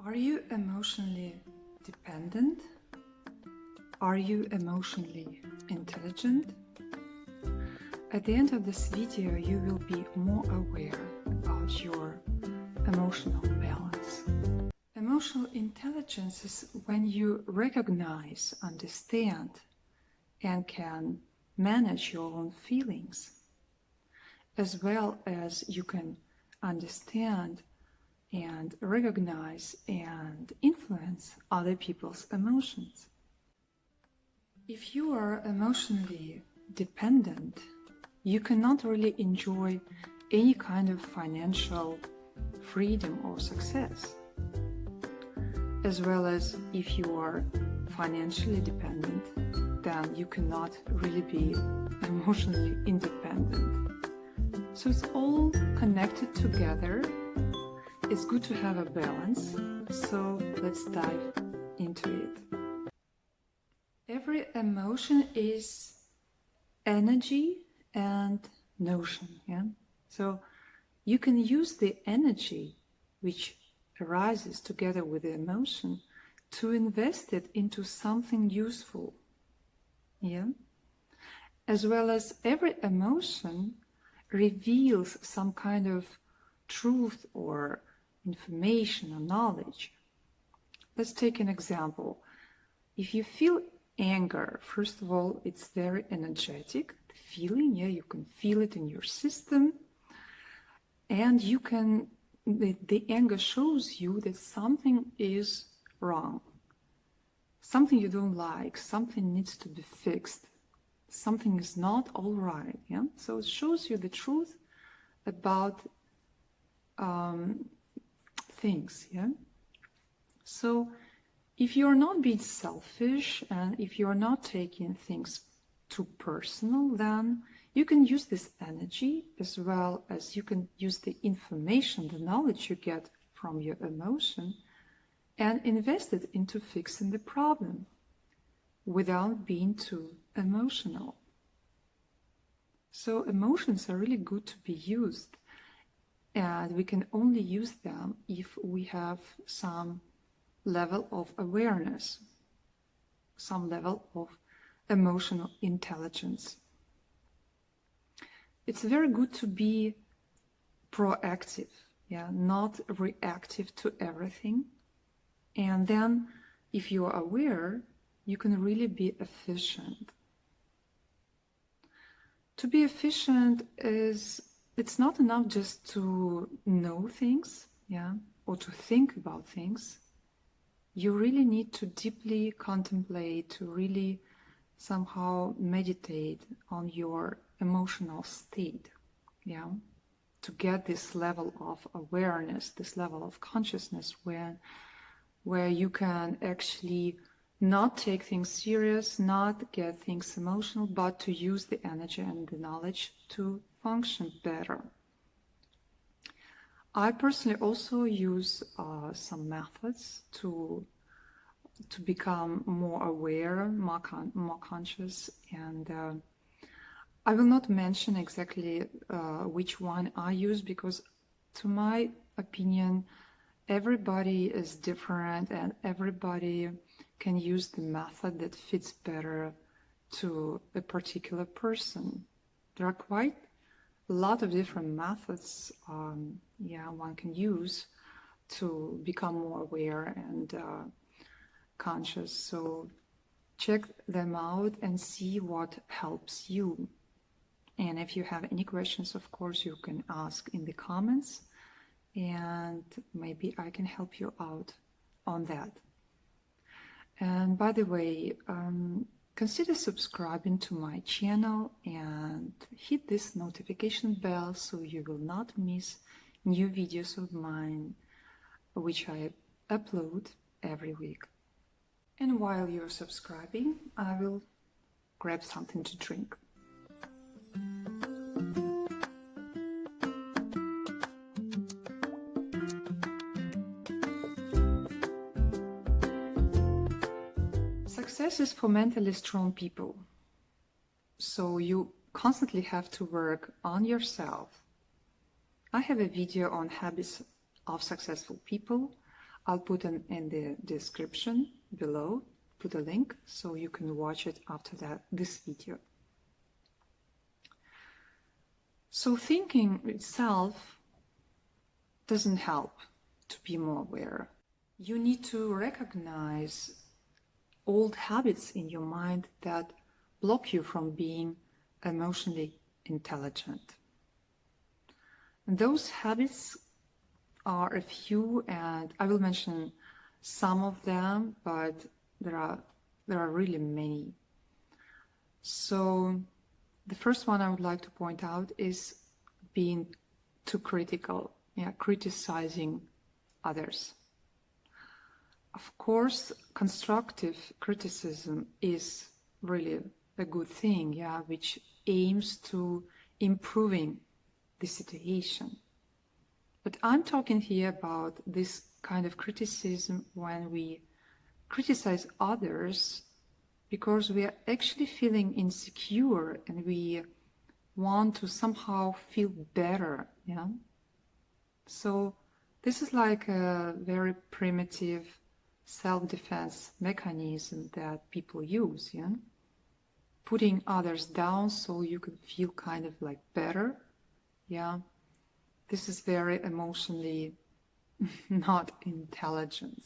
Are you emotionally dependent? Are you emotionally intelligent? At the end of this video, you will be more aware about your emotional balance. Emotional intelligence is when you recognize, understand, and can manage your own feelings, as well as you can understand and recognize and influence other people's emotions. If you are emotionally dependent, you cannot really enjoy any kind of financial freedom or success. As well as if you are financially dependent, then you cannot really be emotionally independent. So it's all connected together. It's good to have a balance, so let's dive into it. Every emotion is energy and notion, yeah? So you can use the energy which arises together with the emotion to invest it into something useful, yeah? As well as every emotion reveals some kind of truth or information or knowledge. Let's take an example. If you feel anger, first of all, it's very energetic, the feeling, yeah, you can feel it in your system, and you can, the anger shows you that something is wrong, something you don't like, something needs to be fixed, something is not all right, yeah? So it shows you the truth about things, yeah? So if you're not being selfish and if you're not taking things too personal, then you can use this energy as well as you can use the information, the knowledge you get from your emotion and invest it into fixing the problem without being too emotional. So emotions are really good to be used, and we can only use them if we have some level of awareness, some level of emotional intelligence. It's very good to be proactive, yeah, not reactive to everything. And then if you are aware, you can really be efficient. To be efficient it's not enough just to know things, yeah, or to think about things. You really need to deeply contemplate, to really somehow meditate on your emotional state, yeah, to get this level of awareness, this level of consciousness where you can actually not take things serious, not get things emotional, but to use the energy and the knowledge to function better. I personally also use some methods to become more aware, more conscious, and I will not mention exactly which one I use, because to my opinion, everybody is different and everybody can use the method that fits better to a particular person. There are quite a lot of different methods one can use to become more aware and conscious. So check them out and see what helps you. And if you have any questions, of course, you can ask in the comments, and maybe I can help you out on that. And by the way, consider subscribing to my channel and hit this notification bell so you will not miss new videos of mine, which I upload every week. And while you're subscribing, I will grab something to drink. Success is for mentally strong people. So you constantly have to work on yourself. I have a video on habits of successful people. I'll put it in the description below, put a link so you can watch it after this video. So thinking itself doesn't help to be more aware. You need to recognize old habits in your mind that block you from being emotionally intelligent. And those habits are a few, and I will mention some of them, but there are really many. So the first one I would like to point out is being too critical, criticizing others. Of course, constructive criticism is really a good thing, which aims to improving the situation. But I'm talking here about this kind of criticism when we criticize others because we are actually feeling insecure and we want to somehow feel better, So this is like a very primitive self-defense mechanism that people use, Putting others down so you can feel kind of like better, This is very emotionally not intelligent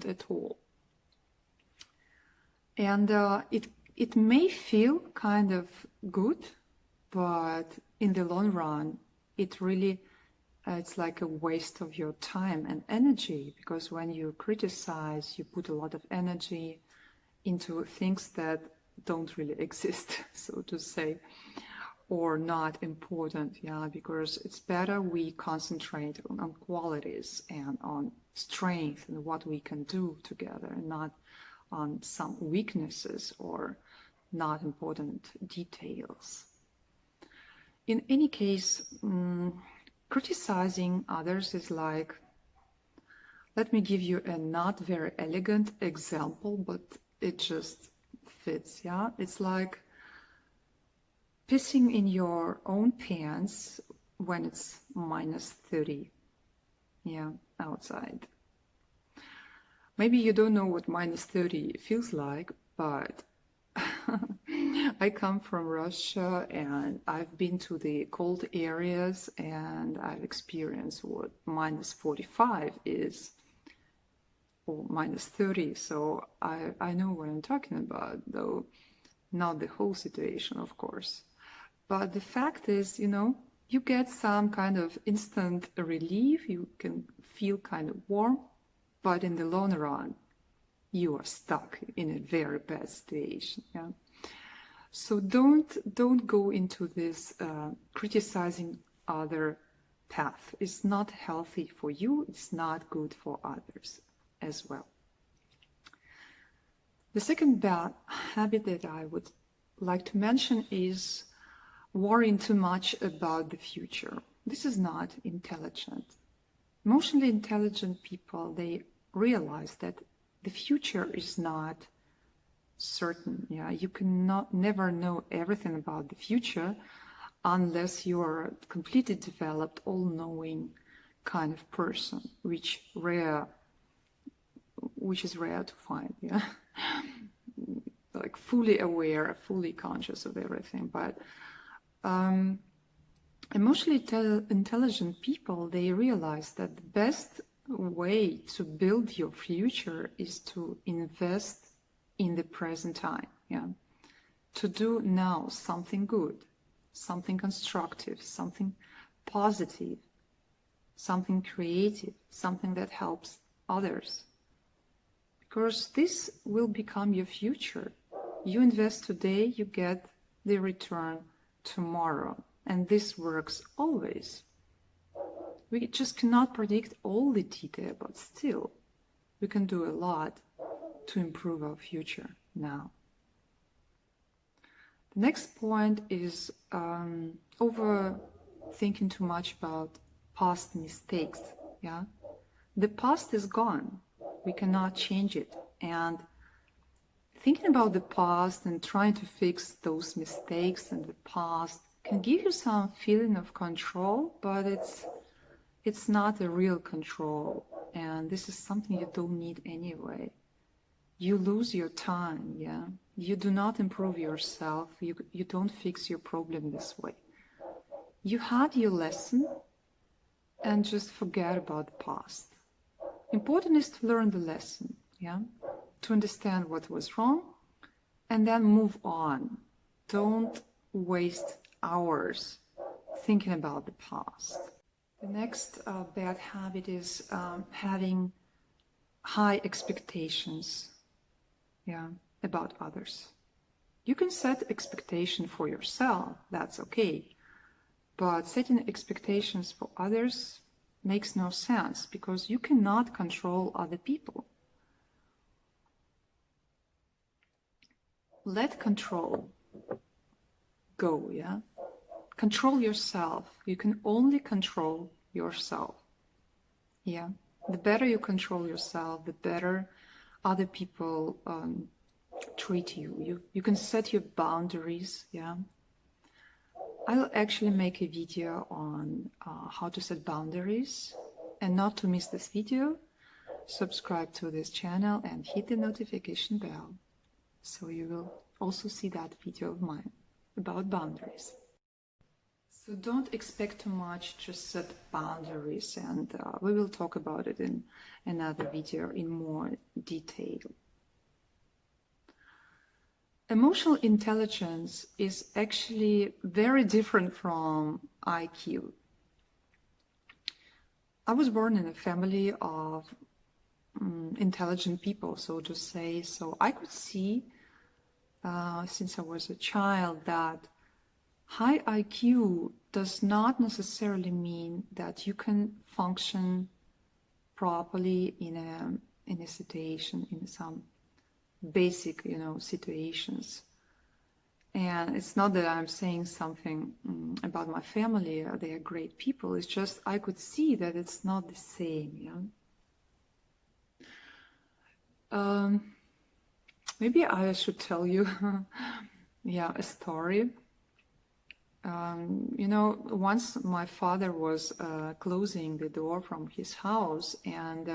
at all. And it may feel kind of good, but in the long run, it really it's like a waste of your time and energy, because when you criticize, you put a lot of energy into things that don't really exist, so to say, or not important, because it's better we concentrate on qualities and on strength and what we can do together, and not on some weaknesses or not important details. In any case, criticizing others is like, let me give you a not very elegant example, but it just fits, It's like pissing in your own pants when it's -30, outside. Maybe you don't know what -30 feels like, but I come from Russia and I've been to the cold areas and I've experienced what -45 is, or -30, so I know what I'm talking about, though not the whole situation, of course. But the fact is, you get some kind of instant relief, you can feel kind of warm, but in the long run, you are stuck in a very bad situation. So don't go into this criticizing other path. It's not healthy for you. It's not good for others as well. The second bad habit that I would like to mention is worrying too much about the future. This is not intelligent. Emotionally intelligent people, they realize that the future is not certain. You cannot never know everything about the future unless you are a completely developed, all-knowing kind of person, which is rare to find. Like fully aware, fully conscious of everything. But emotionally intelligent people, they realize that the best way to build your future is to invest in the present time, to do now something good, something constructive, something positive, something creative, something that helps others. Because this will become your future. You invest today, you get the return tomorrow. And this works always. We just cannot predict all the detail, but still, we can do a lot to improve our future now. The next point is overthinking too much about past mistakes. The past is gone. We cannot change it. And thinking about the past and trying to fix those mistakes in the past can give you some feeling of control, but it's not a real control. and this is something you don't need anyway. You lose your time, yeah? You do not improve yourself. You don't fix your problem this way. You had your lesson and just forget about the past. Important is to learn the lesson, yeah? To understand what was wrong and then move on. Don't waste hours thinking about the past. The next bad habit is having high expectations, yeah, about others. You can set expectation for yourself, that's okay. But setting expectations for others makes no sense because you cannot control other people. Let control go, yeah? Control yourself. You can only control yourself, yeah? The better you control yourself, the better other people treat you. You can set your boundaries, yeah? I'll actually make a video on how to set boundaries. And not to miss this video, subscribe to this channel and hit the notification bell so you will also see that video of mine about boundaries. So don't expect too much, just set boundaries, and we will talk about it in another video in more detail. Emotional intelligence is actually very different from IQ. I was born in a family of intelligent people, so to say, so I could see since I was a child that high IQ does not necessarily mean that you can function properly in a situation, in some basic, situations. And it's not that I'm saying something about my family, they are great people, it's just I could see that it's not the same, maybe I should tell you a story. Once my father was closing the door from his house, and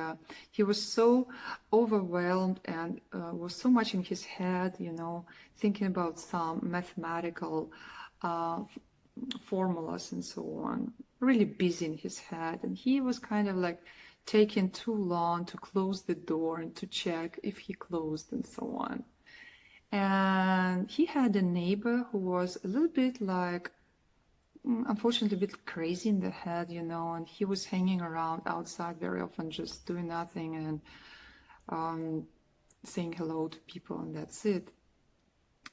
he was so overwhelmed and was so much in his head, thinking about some mathematical formulas and so on, really busy in his head. And he was kind of like taking too long to close the door and to check if he closed and so on. And he had a neighbor who was a little bit like, unfortunately, a bit crazy in the head, and he was hanging around outside very often, just doing nothing and saying hello to people, and that's it.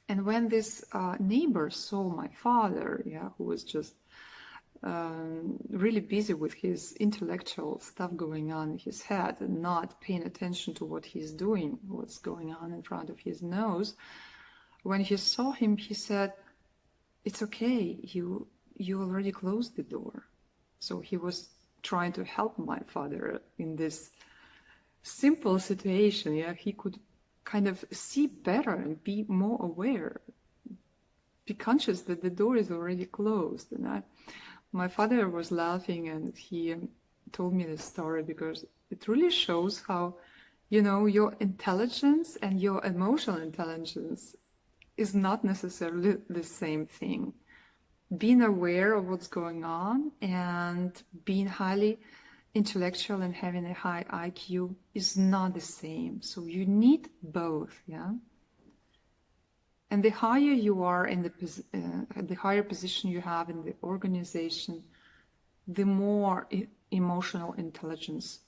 And when this neighbor saw my father, who was just really busy with his intellectual stuff going on in his head and not paying attention to what he's doing, what's going on in front of his nose, when he saw him, he said, "It's okay, you already closed the door." So he was trying to help my father in this simple situation. He could kind of see better and be more aware, be conscious that the door is already closed. And my father was laughing, and he told me this story because it really shows how, your intelligence and your emotional intelligence is not necessarily the same thing. Being aware of what's going on and being highly intellectual and having a high IQ is not the same. So you need both, And the higher you are in the higher position you have in the organization, the more emotional intelligence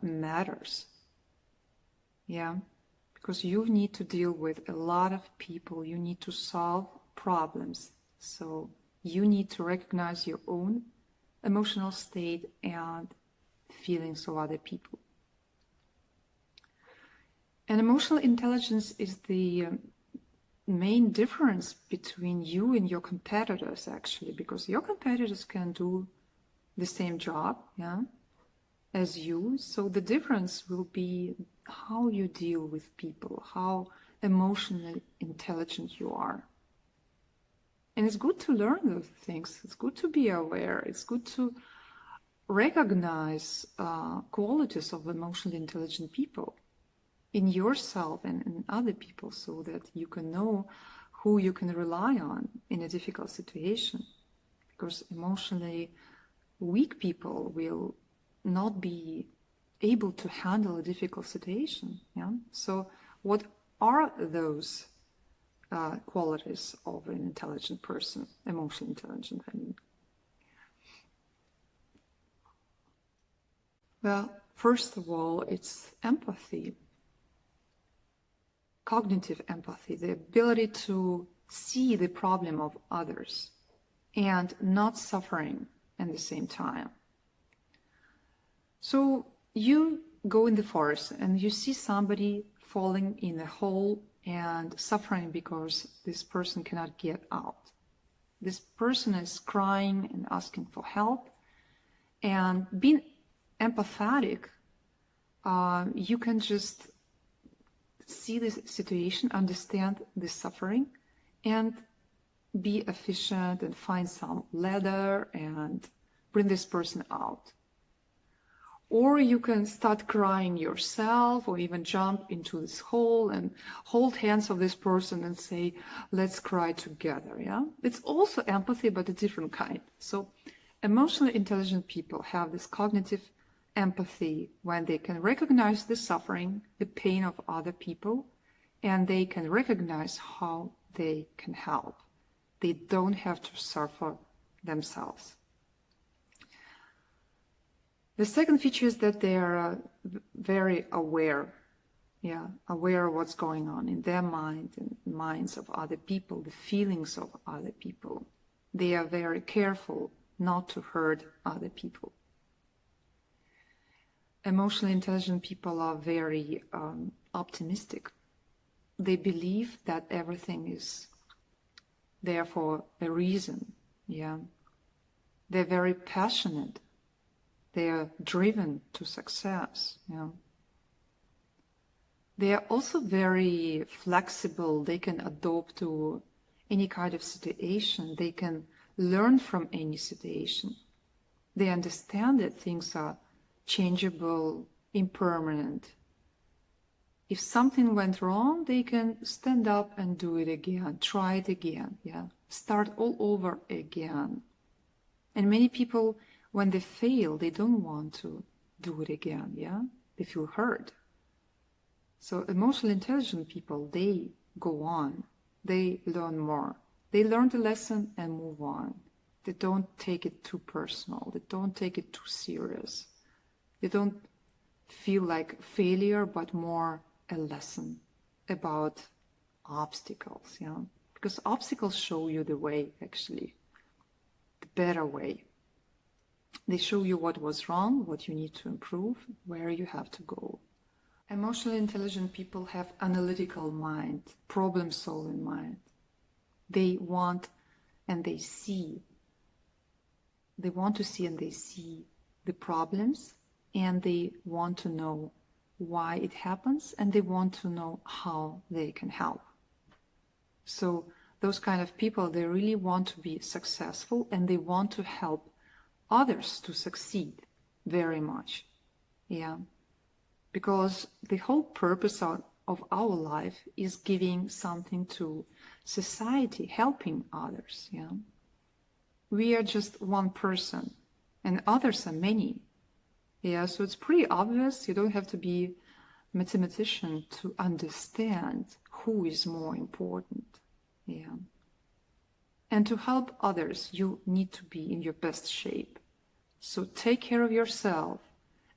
matters, because you need to deal with a lot of people. You need to solve problems. So you need to recognize your own emotional state and feelings of other people. And emotional intelligence is the main difference between you and your competitors, actually, because your competitors can do the same job, as you. So the difference will be how you deal with people, how emotionally intelligent you are. And it's good to learn those things. It's good to be aware. It's good to recognize qualities of emotionally intelligent people in yourself and in other people, so that you can know who you can rely on in a difficult situation. Because emotionally weak people will not be able to handle a difficult situation. Yeah. So what are those qualities of an intelligent person, emotionally intelligent, I mean? Well, first of all, it's empathy, cognitive empathy, the ability to see the problem of others and not suffering at the same time. So you go in the forest and you see somebody falling in a hole and suffering because this person cannot get out. This person is crying and asking for help, and being empathetic, you can just see this situation, understand the suffering, and be efficient and find some ladder and bring this person out. Or you can start crying yourself, or even jump into this hole and hold hands of this person and say, let's cry together. Yeah, it's also empathy, but a different kind. So emotionally intelligent people have this cognitive empathy when they can recognize the suffering, the pain of other people, and they can recognize how they can help. They don't have to suffer themselves. The second feature is that they are very aware, aware of what's going on in their mind and minds of other people, the feelings of other people. They are very careful not to hurt other people. Emotionally intelligent people are very optimistic. They believe that everything is there for a reason. Yeah, they're very passionate. They are driven to success. Yeah. They are also very flexible. They can adapt to any kind of situation. They can learn from any situation. They understand that things are changeable, impermanent. If something went wrong, they can stand up and do it again, try it again, start all over again. And many people, when they fail, they don't want to do it again, They feel hurt. So emotionally intelligent people, they go on, they learn more. They learn the lesson and move on. They don't take it too personal. They don't take it too serious. They don't feel like failure, but more a lesson about obstacles, Because obstacles show you the way, actually, the better way. They show you what was wrong, what you need to improve, where you have to go. Emotionally intelligent people have analytical mind, problem-solving mind. They want and they see. They want to see and they see the problems, and they want to know why it happens, and they want to know how they can help. So those kind of people, they really want to be successful, and they want to help others to succeed very much. Because the whole purpose of our life is giving something to society, helping others. We are just one person and others are many. So it's pretty obvious. You don't have to be a mathematician to understand who is more important. And to help others, you need to be in your best shape. So take care of yourself,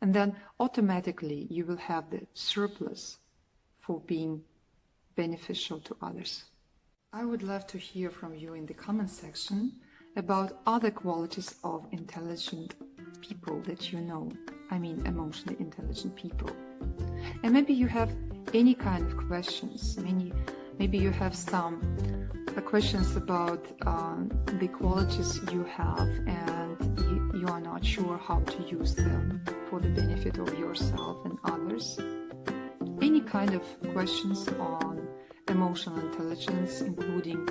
and then automatically you will have the surplus for being beneficial to others. I would love to hear from you in the comment section about other qualities of intelligent people that you know. I mean emotionally intelligent people. And maybe you have any kind of questions. Maybe you have some questions about the qualities you have, and you are not sure how to use them for the benefit of yourself and others. Any kind of questions on emotional intelligence, including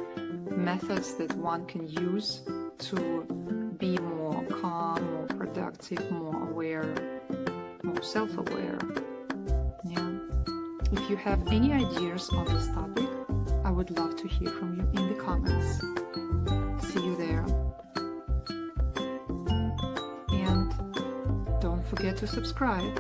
methods that one can use to be more calm, more productive, more aware, more self-aware. Yeah. If you have any ideas on this topic, I would love to hear from you in the comments. See you there. And don't forget to subscribe.